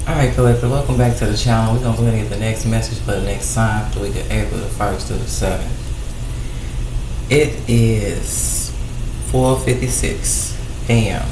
Alright, collector, welcome back to the channel. We're going to go ahead and get the next message for the next sign for the week of April the 1st to the 7th. It is 4:56 a.m.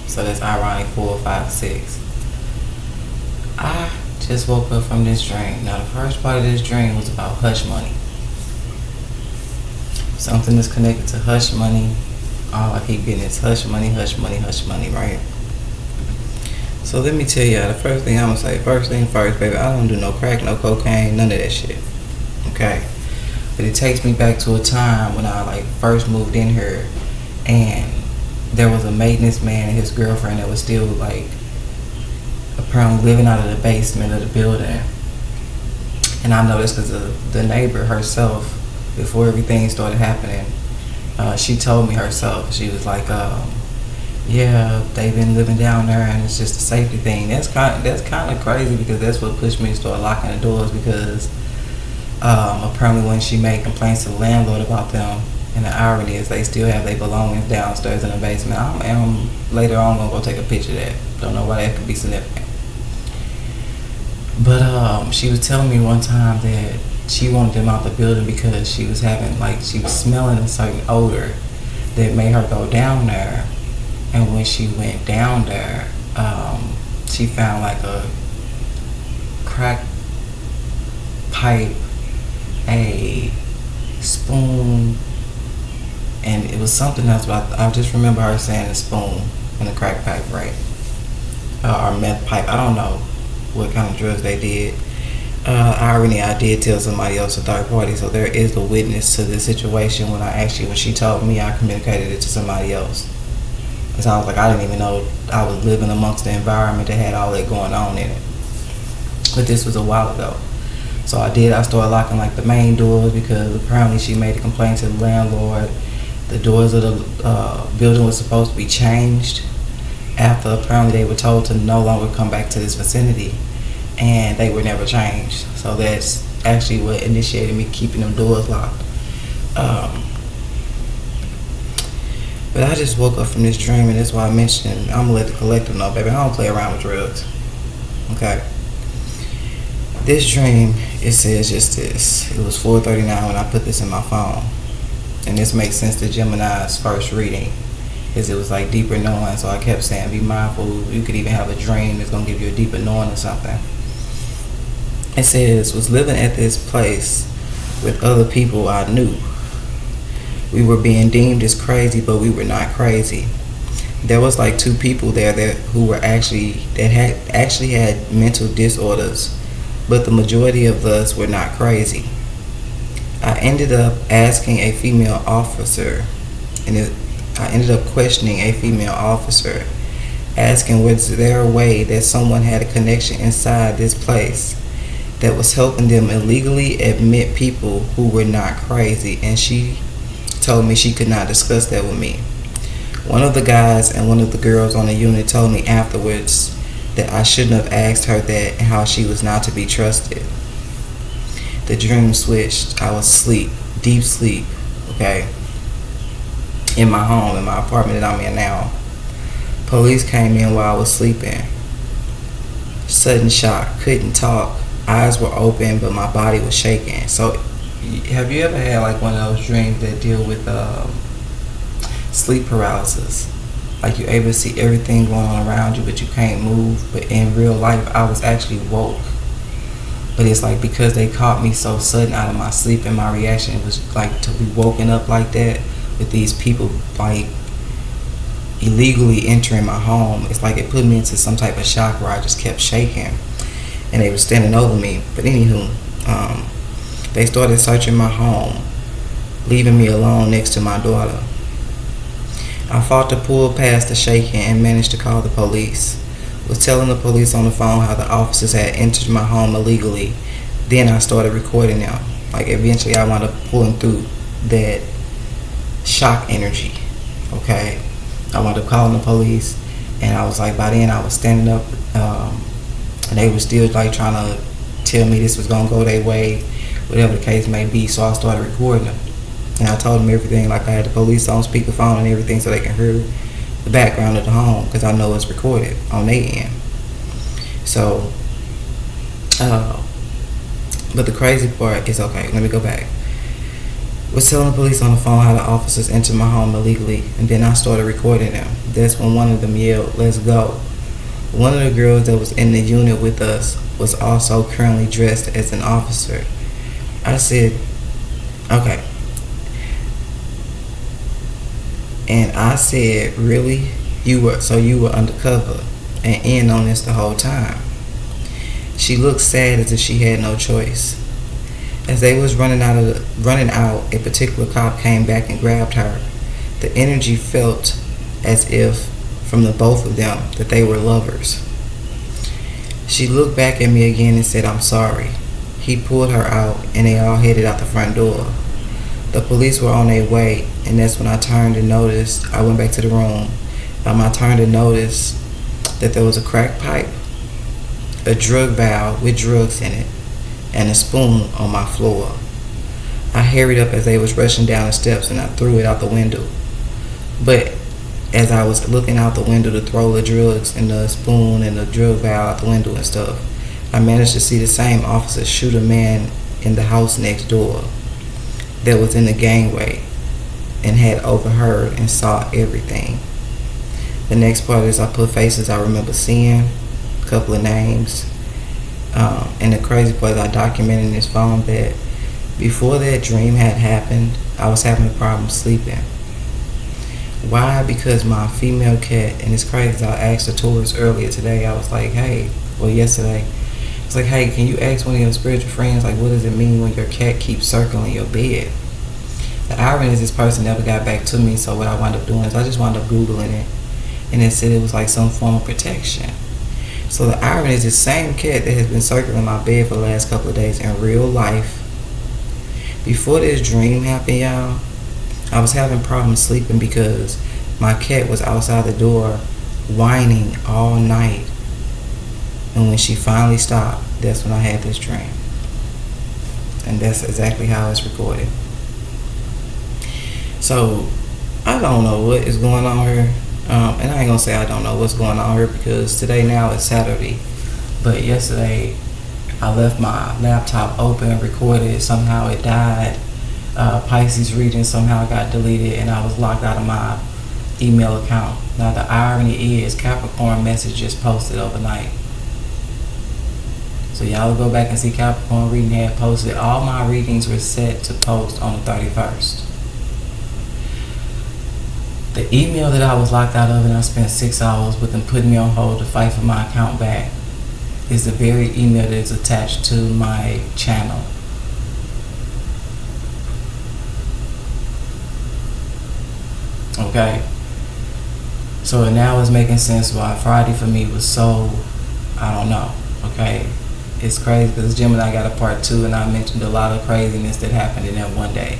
So that's ironic 4:56. I just woke up from this dream. Now, the first part of this dream was about hush money. Something that's connected to hush money. All I keep getting is hush money, hush money, hush money, right? So let me tell you, the first thing I'm gonna say, first thing first, baby, I don't do no crack, no cocaine, none of that shit. Okay? But it takes me back to a time when I first moved in here, and there was a maintenance man and his girlfriend that was still apparently living out of the basement of the building. And I know this because the neighbor herself, before everything started happening, she told me herself. She was like, yeah, they've been living down there, and it's just a safety thing. That's kind of crazy, because that's what pushed me to start locking the doors. Because apparently, when she made complaints to the landlord about them, and the irony is they still have their belongings downstairs in the basement. Later on, I'm gonna go take a picture of that. Don't know why that could be significant. But she was telling me one time that she wanted them out the building because she was smelling a certain odor that made her go down there. And when she went down there, she found a crack pipe, a spoon, and it was something else. But I just remember her saying a spoon and a crack pipe, right? Or meth pipe. I don't know what kind of drugs they did. Irony, I did tell somebody else, a third party, so there is a witness to this situation. When she told me, I communicated it to somebody else. Because I was I didn't even know I was living amongst the environment that had all that going on in it. But this was a while ago. So I started locking the main doors, because apparently she made a complaint to the landlord. The doors of the building was supposed to be changed after apparently they were told to no longer come back to this vicinity. And they were never changed. So that's actually what initiated me keeping them doors locked. But I just woke up from this dream, and that's why I mentioned I'm gonna let the collector know, baby, I don't play around with drugs. Okay. This dream, it says just this. It was 4:39 when I put this in my phone. And this makes sense to Gemini's first reading, because it was deeper knowing. So I kept saying, be mindful. You could even have a dream that's gonna give you a deeper knowing or something. It says, was living at this place with other people I knew. We were being deemed as crazy, but we were not crazy. There was two people there who actually had mental disorders, but the majority of us were not crazy. I ended up asking a female officer, I ended up questioning a female officer, asking was there a way that someone had a connection inside this place that was helping them illegally admit people who were not crazy, and she told me she could not discuss that with me. One of the guys and one of the girls on the unit told me afterwards that I shouldn't have asked her that, and how she was not to be trusted. The dream switched. I was asleep, deep sleep, okay, in my home, in my apartment that I'm in now. Police came in while I was sleeping. Sudden shock, couldn't talk, eyes were open, but my body was shaking. So have you ever had one of those dreams that deal with sleep paralysis? You're able to see everything going on around you, but you can't move. But in real life, I was actually woke. But it's because they caught me so sudden out of my sleep, and my reaction was to be woken up like that with these people illegally entering my home. It's it put me into some type of shock where I just kept shaking, and they were standing over me. But anywho, they started searching my home, leaving me alone next to my daughter. I fought to pull past the shaking and managed to call the police. Was telling the police on the phone how the officers had entered my home illegally. Then I started recording them. Eventually I wound up pulling through that shock energy. Okay. I wound up calling the police, and I was by then I was standing up, and they were still trying to tell me this was gonna go their way, whatever the case may be. So I started recording them, and I told them everything. I had the police on speakerphone and everything, so they can hear the background of the home, because I know it's recorded on their end. So Uh, but the crazy part is, okay, let me go back. Was telling the police on the phone how the officers entered my home illegally, and then I started recording them. That's when one of them yelled, "Let's go." One of the girls that was in the unit with us was also currently dressed as an officer. I said, okay. And I said, really? You were undercover and in on this the whole time? She looked sad as if she had no choice. As they was running out, a particular cop came back and grabbed her. The energy felt as if from the both of them that they were lovers. She looked back at me again and said, "I'm sorry." He pulled her out and they all headed out the front door. The police were on their way, and that's when I turned and noticed. I went back to the room. I turned and noticed that there was a crack pipe, a drug vial with drugs in it, and a spoon on my floor. I hurried up as they was rushing down the steps and I threw it out the window. But as I was looking out the window to throw the drugs and the spoon and the drug vial out the window and stuff, I managed to see the same officer shoot a man in the house next door that was in the gangway and had overheard and saw everything. The next part is I put faces I remember seeing, a couple of names, and the crazy part is I documented in this phone that before that dream had happened, I was having a problem sleeping. Why? Because my female cat, and it's crazy, I asked the tourist earlier today, I was like, yesterday, I was like, hey, can you ask one of your spiritual friends, like, what does it mean when your cat keeps circling your bed? The irony is this person never got back to me, so what I wound up doing is I just wound up Googling it, and it said it was like some form of protection. So the irony is the same cat that has been circling my bed for the last couple of days in real life. Before this dream happened, y'all, I was having problems sleeping because my cat was outside the door whining all night. And when she finally stopped, that's when I had this dream. And that's exactly how it's recorded. So, I don't know what is going on here. And I ain't gonna say I don't know what's going on here because today now is Saturday. But yesterday, I left my laptop open, recorded, somehow it died. Pisces reading somehow got deleted and I was locked out of my email account. Now the irony is Capricorn messages posted overnight. So y'all will go back and see Capricorn reading had posted. All my readings were set to post on the 31st. The email that I was locked out of and I spent 6 hours with them putting me on hold to fight for my account back is the very email that is attached to my channel. Okay, so now it's making sense why Friday for me was so, I don't know, okay. It's crazy because Gemini got a part 2 and I mentioned a lot of craziness that happened in that one day.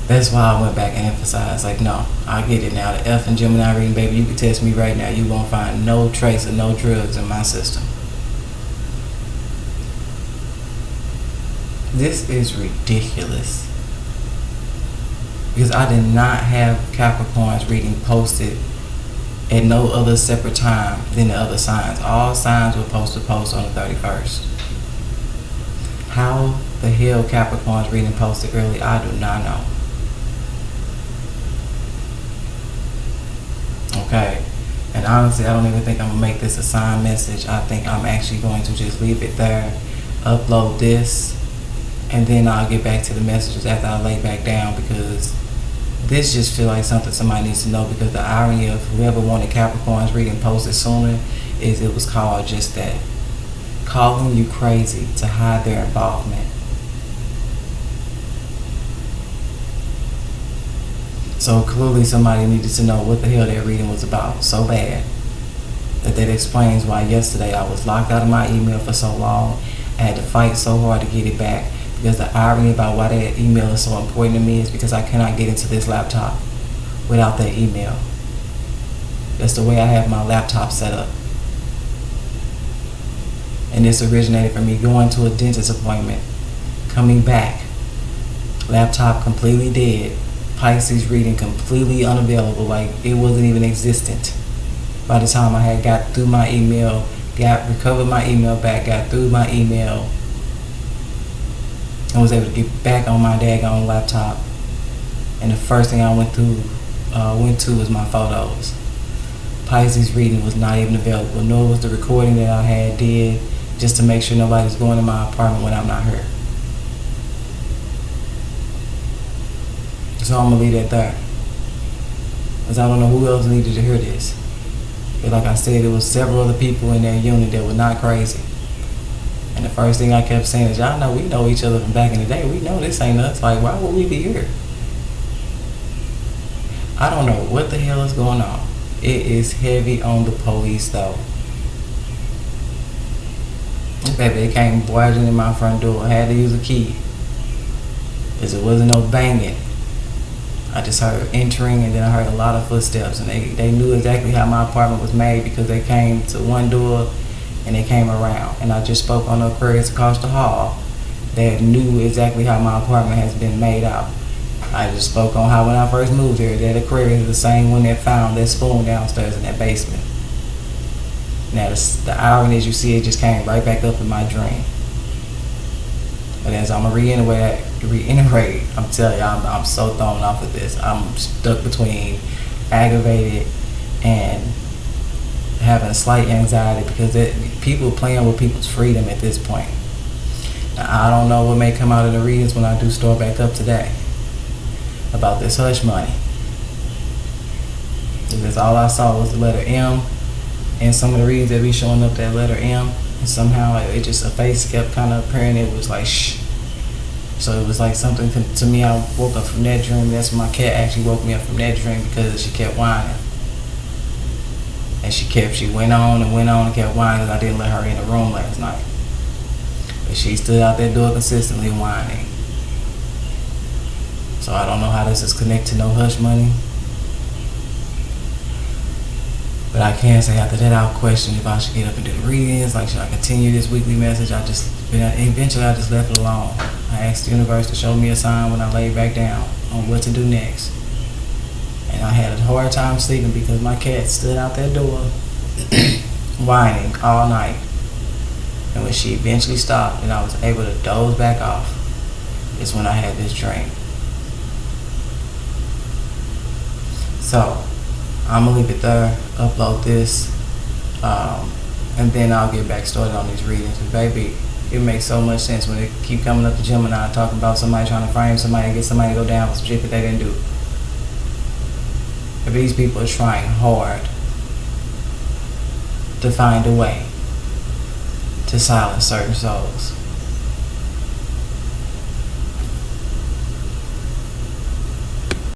That's why I went back and emphasized, like, no, I get it now. The F and Gemini reading, baby, you can test me right now. You won't find no trace of no drugs in my system. This is ridiculous. Because I did not have Capricorn's reading posted at no other separate time than the other signs. All signs were supposed to post on the 31st. How the hell Capricorn's reading posted early, I do not know. Okay, and honestly, I don't even think I'm going to make this a sign message. I think I'm actually going to just leave it there, upload this, and then I'll get back to the messages after I lay back down because this just feels like something somebody needs to know because the irony of whoever wanted Capricorn's reading posted sooner is it was called just that. Calling you crazy to hide their involvement. So clearly somebody needed to know what the hell that reading was about so bad that explains why yesterday I was locked out of my email for so long. I had to fight so hard to get it back because the irony about why that email is so important to me is because I cannot get into this laptop without that email. That's the way I have my laptop set up. And this originated from me going to a dentist appointment, coming back, laptop completely dead, Pisces reading completely unavailable, like it wasn't even existent. By the time I had got through my email, recovered my email back, got through my email, and was able to get back on my daggone laptop, and the first thing I went to was my photos. Pisces reading was not even available, nor was the recording that I did just to make sure nobody's going to my apartment when I'm not here. So I'm gonna leave that there, because I don't know who else needed to hear this. But like I said, there was several other people in that unit that were not crazy. And the first thing I kept saying is, y'all know we know each other from back in the day. We know this ain't us. Like, why would we be here? I don't know what the hell is going on. It is heavy on the police though. Baby, they came barging in my front door. I had to use a key, because it wasn't no banging. I just heard entering, and then I heard a lot of footsteps, and they knew exactly how my apartment was made, because they came to one door and they came around. And I just spoke on the Aquarius across the hall that knew exactly how my apartment has been made out. I just spoke on how when I first moved here, that Aquarius is the same one that found that spoon downstairs in that basement. Now the irony is, you see, it just came right back up in my dream. But as I'm gonna reiterate, I'm telling you, I'm so thrown off of this. I'm stuck between aggravated and having a slight anxiety, because people playing with people's freedom at this point. Now, I don't know what may come out of the readings when I do start back up today about this hush money, because all I saw was the letter M, and some of the readings that be showing up that letter M, and somehow it just, a face kept kind of appearing. It was like shh. So it was like something to me. I woke up from that dream. That's when my cat actually woke me up from that dream, because she kept whining, and she went on and kept whining, because I didn't let her in the room last night. But she stood out that door consistently whining. So I don't know how this is connected to no hush money. But I can say after that, I'll question if I should get up and do the readings. Like, should I continue this weekly message? Eventually I just left it alone. I asked the universe to show me a sign when I laid back down on what to do next. And I had a hard time sleeping, because my cat stood out that door whining all night. And when she eventually stopped and I was able to doze back off, is when I had this dream. So I'm gonna leave it there, upload this, and then I'll get back started on these readings. And baby, it makes so much sense when they keep coming up to Gemini talking about somebody trying to frame somebody and get somebody to go down for some shit that they didn't do. If these people are trying hard to find a way to silence certain souls.